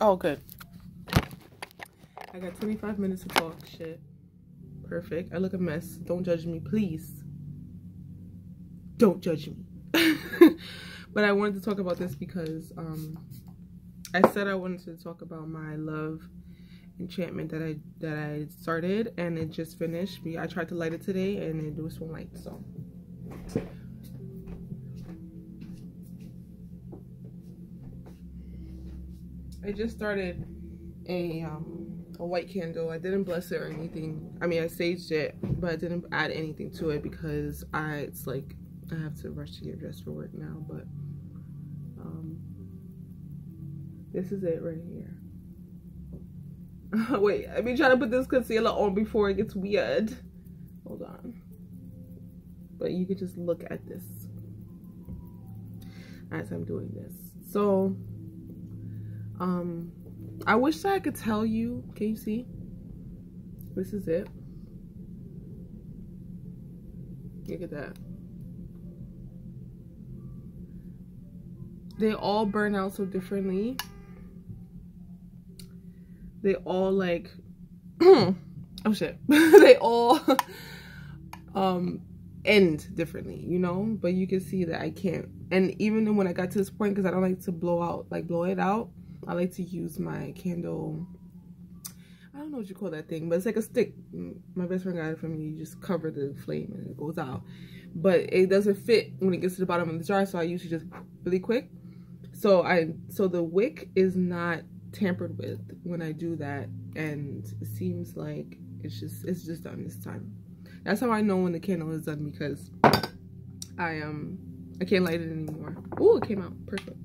Oh, good. I got 25 minutes to talk shit. Perfect. I look a mess. Don't judge me, please. Don't judge me. But I wanted to talk about this because I said I wanted to talk about my love enchantment that I started, and it just finished. I tried to light it today and it was won't light, so I just started a white candle. I didn't bless it or anything. I mean, I saged it, but I didn't add anything to it because it's like I have to rush to get dressed for work now. But this is it right here. Wait, I've been trying to put this concealer on before it gets weird. Hold on. But you could just look at this as I'm doing this. So I wish that I could tell you. Can you see? This is it. Look at that. They all burn out so differently. They all like oh shit. They all end differently, you know? But you can see that I can't. And even when I got to this point, because I don't like to blow it out, I like to use my candle. I don't know what you call that thing, but it's like a stick. My best friend got it from me. You just cover the flame and it goes out. But it doesn't fit when it gets to the bottom of the jar, so I usually just really quick. So the wick is not tampered with when I do that, and it seems like it's just done this time. That's how I know when the candle is done, because I can't light it anymore. Oh, it came out perfect.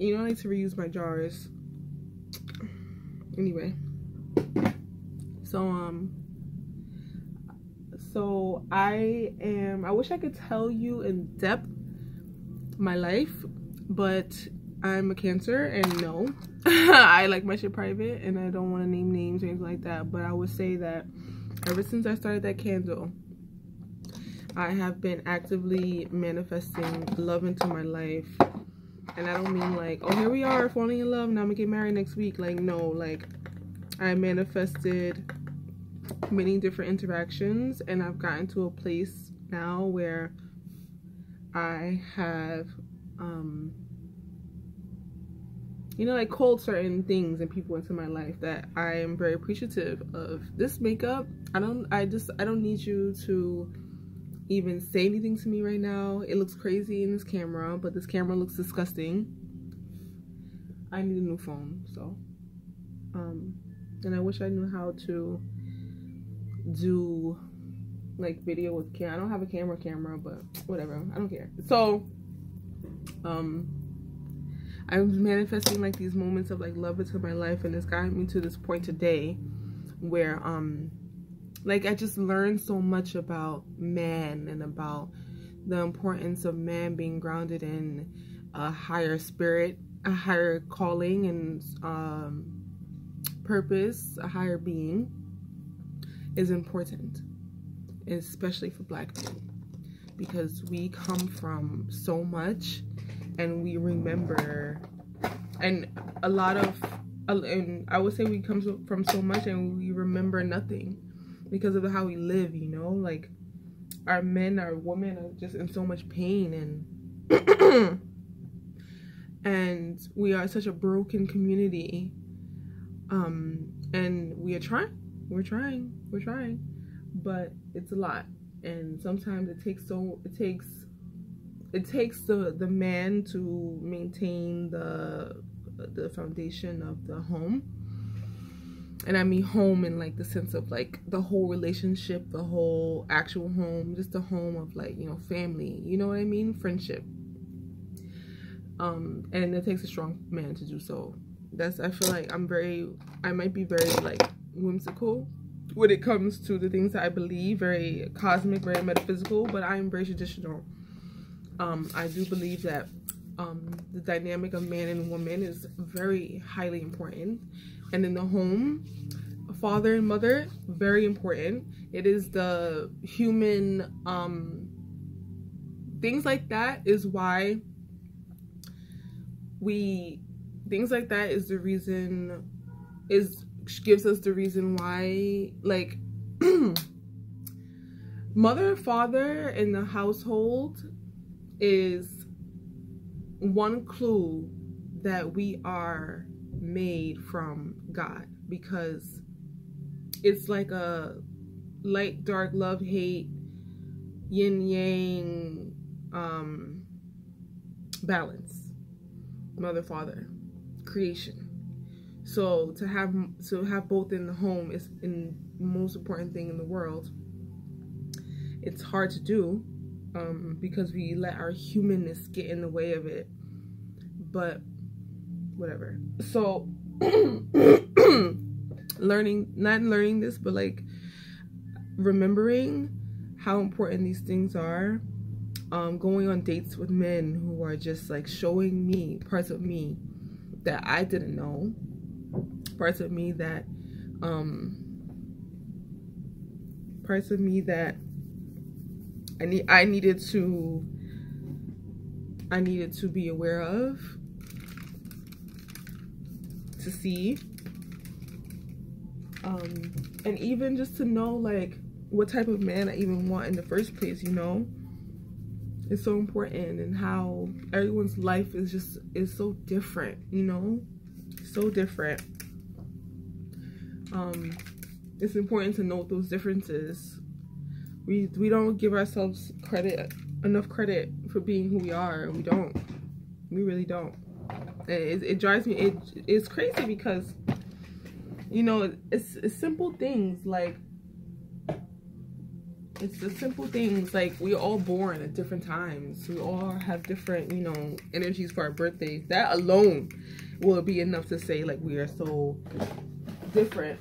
You know, I like to reuse my jars. Anyway, so I wish I could tell you in depth my life, but I'm a Cancer, and no, I like my shit private, and I don't want to name names or anything like that. But I would say that ever since I started that candle, I have been actively manifesting love into my life. And I don't mean like, oh, here we are falling in love, now I'm gonna get married next week. Like, no, like I manifested many different interactions, and I've gotten to a place now where I have you know, like called certain things and people into my life that I am very appreciative of. This makeup, I don't need you to even say anything to me right now. It looks crazy in this camera, but this camera looks disgusting. I need a new phone, so and I wish I knew how to do like video with camera. I don't have a camera, but whatever, I don't care. So I'm manifesting like these moments of like love into my life, and it's gotten me to this point today where like I just learned so much about man and about the importance of man being grounded in a higher spirit, a higher calling, and purpose. A higher being is important, especially for Black men, because we come from so much and we remember, and a lot of, and I would say we come from so much and we remember nothing because of how we live, you know? Like our men, our women are just in so much pain, and and we are such a broken community, and we're trying, but it's a lot, and sometimes it takes the man to maintain the foundation of the home. And I mean home in like the sense of like the whole relationship, the whole actual home, just the home of like, you know, family, you know what I mean? Friendship. And it takes a strong man to do so. I feel like I might be very like whimsical when it comes to the things that I believe, very cosmic, very metaphysical, but I am very traditional. I do believe that the dynamic of man and woman is very highly important. And in the home, father and mother, very important. It is the human, things like that is why we things like that is the reason, gives us the reason why, like, mother, father in the household is one clue that we are made from God, because it's like a light, dark, love, hate, yin yang balance. Mother, father, creation. So to have both in the home is the most important thing in the world. It's hard to do because we let our humanness get in the way of it, but whatever. So not learning this, but like remembering how important these things are, going on dates with men who are just like showing me parts of me that I didn't know, parts of me that I needed to be aware of, to see, and even just to know like what type of man I even want in the first place, you know. It's so important, and how everyone's life is so different, you know, so different. It's important to note those differences. We don't give ourselves enough credit for being who we are. We really don't. It drives me, it's crazy, because, you know, it's simple things, like, it's the simple things, like, we're all born at different times. We all have different, you know, energies for our birthdays. That alone will be enough to say, like, we are so different.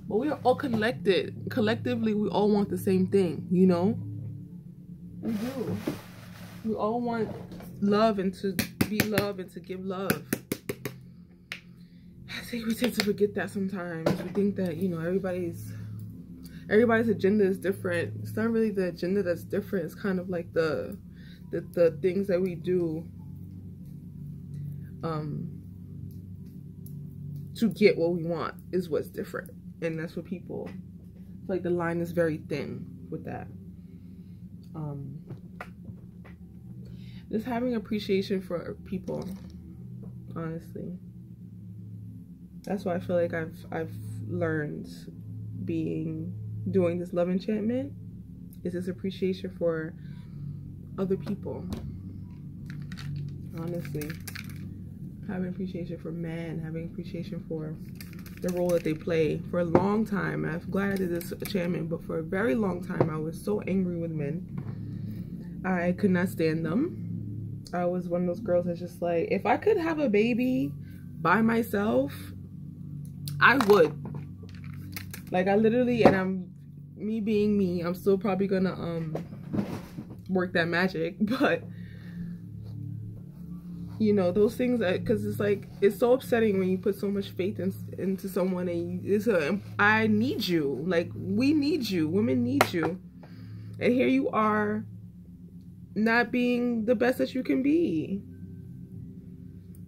But we are all connected. Collectively, we all want the same thing, you know? We do. We all want love, and to be loved, and to give love. I think we tend to forget that sometimes. We think that, you know, everybody's agenda is different. It's not really the agenda that's different. It's kind of like the things that we do to get what we want is what's different. And that's what people, like, the line is very thin with that. Just having appreciation for people, honestly. That's why I feel like I've learned doing this love enchantment, is this appreciation for other people. Honestly, having appreciation for men, having appreciation for the role that they play. For a long time, I'm glad I did this enchantment, but for a very long time I was so angry with men. I could not stand them. I was one of those girls that's just like, if I could have a baby by myself, I would. Like, I literally, and me being me, I'm still probably gonna work that magic, but you know, those things, because it's like, it's so upsetting when you put so much faith into someone, and I need you, like, we need you, women need you, and here you are not being the best that you can be.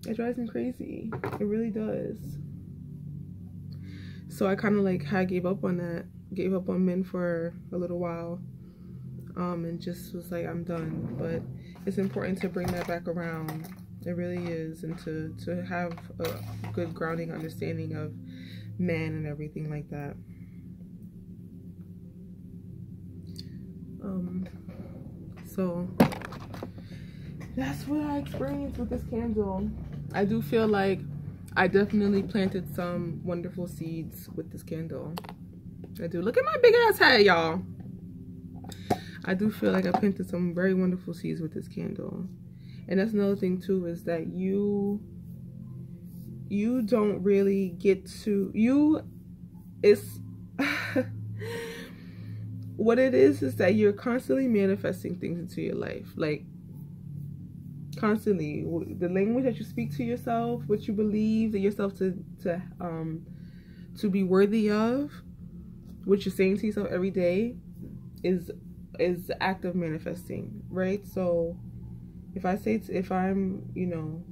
It drives me crazy. It really does. So I kind of like gave up on that, gave up on men for a little while, and just was like, I'm done. But it's important to bring that back around. It really is, and to have a good grounding understanding of men and everything like that. So that's what I experienced with this candle. I do feel like I definitely planted some wonderful seeds with this candle. I do. Look at my big ass head, y'all. I do feel like I planted some very wonderful seeds with this candle. And that's another thing too, is that you don't really get to, what it is that you're constantly manifesting things into your life. Like, constantly, the language that you speak to yourself, what you believe that yourself to be worthy of, what you're saying to yourself every day is the act of manifesting, right? So if I'm, you know,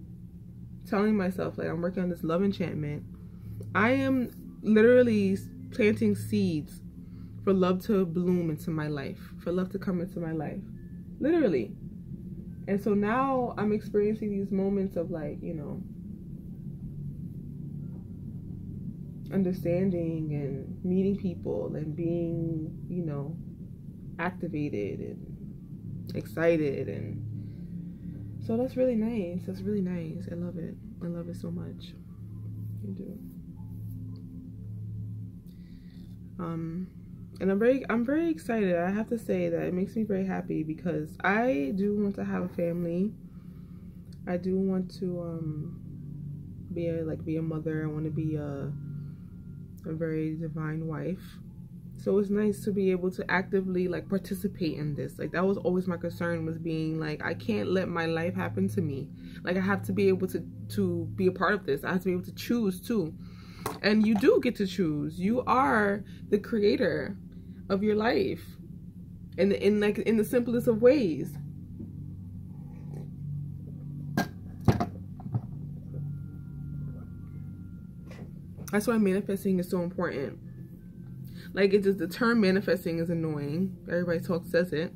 telling myself, like, I'm working on this love enchantment. I am literally planting seeds for love to bloom into my life, for love to come into my life, literally. And so now I'm experiencing these moments of, like, you know, understanding and meeting people and being, you know, activated and excited. And so that's really nice. That's really nice. I love it. I love it so much. I do. And I'm very excited. I have to say that it makes me very happy because I do want to have a family. I do want to be a mother. I want to be a very divine wife. So it's nice to be able to actively, like, participate in this. Like, that was always my concern, was being like, I can't let my life happen to me. Like, I have to be able to be a part of this. I have to be able to choose too. And you do get to choose. You are the creator of your life, and in the simplest of ways. That's why manifesting is so important. Like, it's just, the term manifesting is annoying. Everybody says it,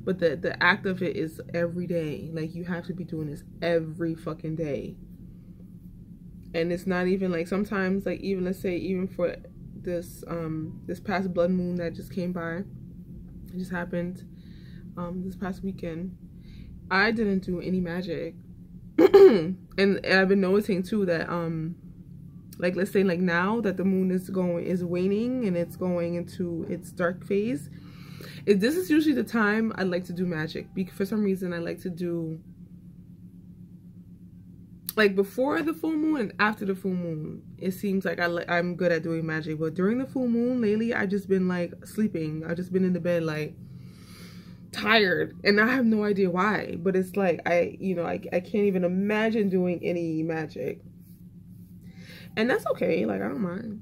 but the act of it is every day. Like, you have to be doing this every fucking day. And it's not even like, sometimes, like, even, let's say, even for this this past blood moon that just came by, it just happened this past weekend, I didn't do any magic. and I've been noticing too that like, let's say, like, now that the moon is waning and it's going into its dark phase, this is usually the time I like to do magic. Because for some reason I like to do, like, before the full moon and after the full moon, it seems like I'm good at doing magic. But during the full moon lately, I've just been, like, sleeping. I've just been in the bed, like, tired, and I have no idea why. But it's like, I can't even imagine doing any magic. And that's okay. Like, I don't mind,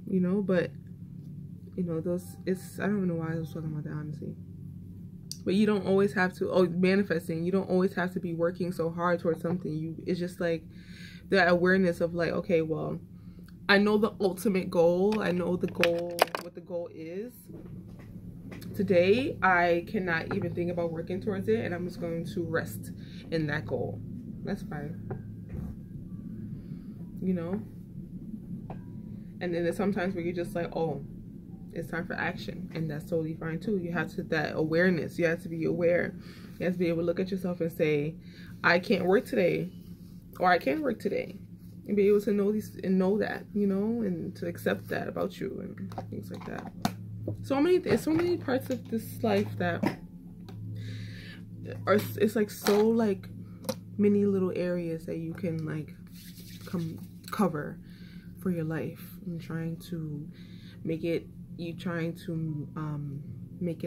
you know. But, you know, I don't even know why I was talking about that, honestly. But you don't always have to, manifesting, you don't always have to be working so hard towards something. It's just like the awareness of, like, okay, well, I know the ultimate goal. I know the goal, what the goal is. Today, I cannot even think about working towards it, and I'm just going to rest in that goal. That's fine. You know? And then there's sometimes where you're just like, oh, it's time for action, and that's totally fine too. You have to, that awareness, you have to be aware. You have to be able to look at yourself and say, I can't work today, or I can work today, and be able to know know that, you know, and to accept that about you and things like that. So many parts of this life that are, it's like, so, like, many little areas that you can, like, cover for your life, and trying to make it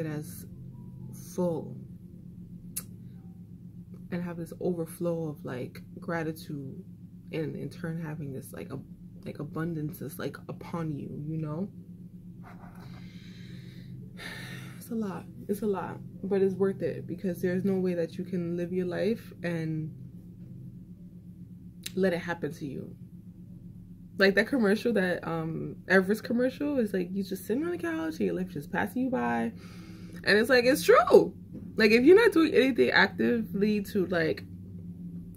as full and have this overflow of, like, gratitude, and in turn having this, like abundance is, like, upon you, you know. It's a lot, but it's worth it, because there's no way that you can live your life and let it happen to you. Like that commercial, that Everest commercial, is like, you just sitting on the couch and your life just passing you by. And it's like, it's true. Like, if you're not doing anything actively to, like,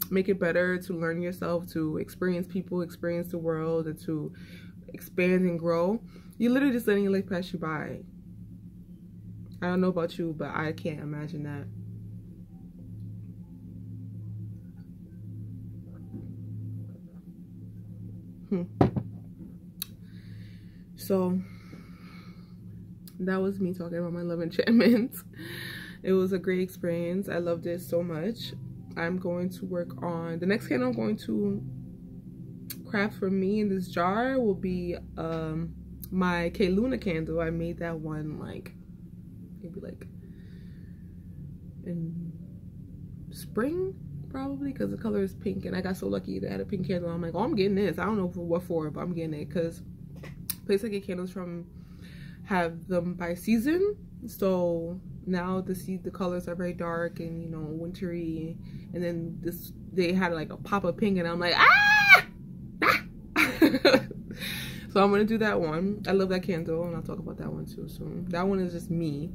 make it better, to learn yourself, to experience people, experience the world, and to expand and grow, you're literally just letting your life pass you by. I don't know about you, but I can't imagine that. So that was me talking about my love enchantment. It was a great experience. I loved it so much. I'm going to work on the next candle I'm going to craft for me in this jar will be my K Luna candle. I made that one, like, maybe like in spring, probably, because the color is pink, and I got so lucky that I had a pink candle. I'm like, oh, I'm getting this. I don't know for what for, but I'm getting it, because place I get candles from have them by season, So now the colors are very dark and, you know, wintry. And then they had like a pop of pink and I'm like, ah! So I'm gonna do that one. I love that candle, and I'll talk about that one too soon. That one is just me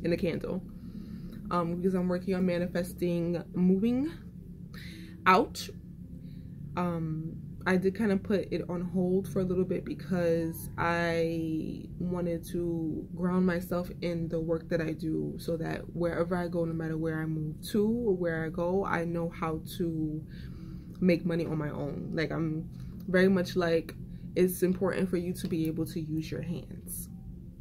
in a candle. Because I'm working on manifesting moving out. I did kind of put it on hold for a little bit because I wanted to ground myself in the work that I do, so that wherever I go, no matter where I move to or where I go, I know how to make money on my own. Like, I'm very much like, it's important for you to be able to use your hands,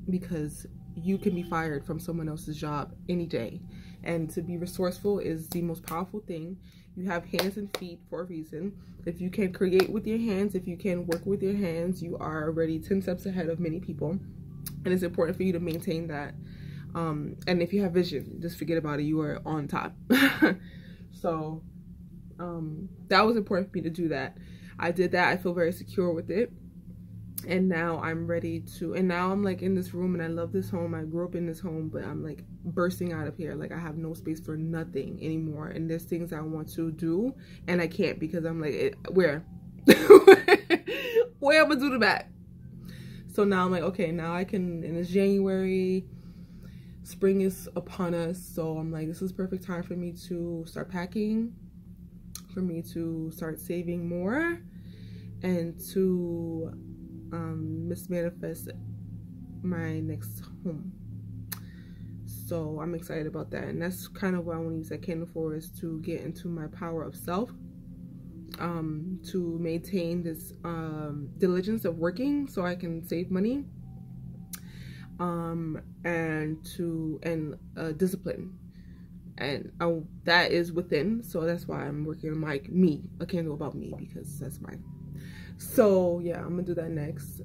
because you can be fired from someone else's job any day, and to be resourceful is the most powerful thing. You have hands and feet for a reason. If you can create with your hands, if you can work with your hands, you are already 10 steps ahead of many people, and it's important for you to maintain that. And if you have vision, just forget about it, you are on top. So that was important for me to do that. I did that. I feel very secure with it. And now I'm ready to, and now I'm like in this room, and I love this home. I grew up in this home, but I'm like bursting out of here. Like, I have no space for nothing anymore. And there's things I want to do, and I can't, because I'm like, where? Where am I gonna do the back? So now I'm like, okay, now I can, and it's January, spring is upon us. So I'm like, this is perfect time for me to start packing, for me to start saving more, and to manifest my next home. So I'm excited about that, and that's kind of what I want to use that candle for, is to get into my power of self, to maintain this diligence of working so I can save money, and discipline, and that is within. So that's why I'm working on a candle about me, because that's mine. So yeah, I'm gonna do that next.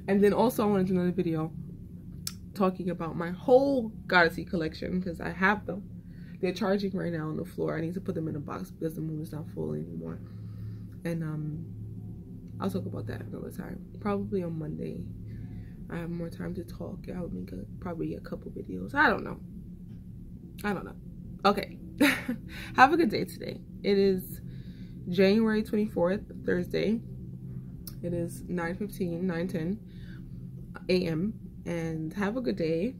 And then also I want to do another video talking about my whole Goddessy collection, because I have them. They're charging right now on the floor. I need to put them in a box because the moon is not full anymore. And I'll talk about that another time, probably on Monday. I have more time to talk. I'll make probably a couple videos. I don't know. Okay. Have a good day today. It is January 24th, Thursday. It is 9:10 a.m. and have a good day.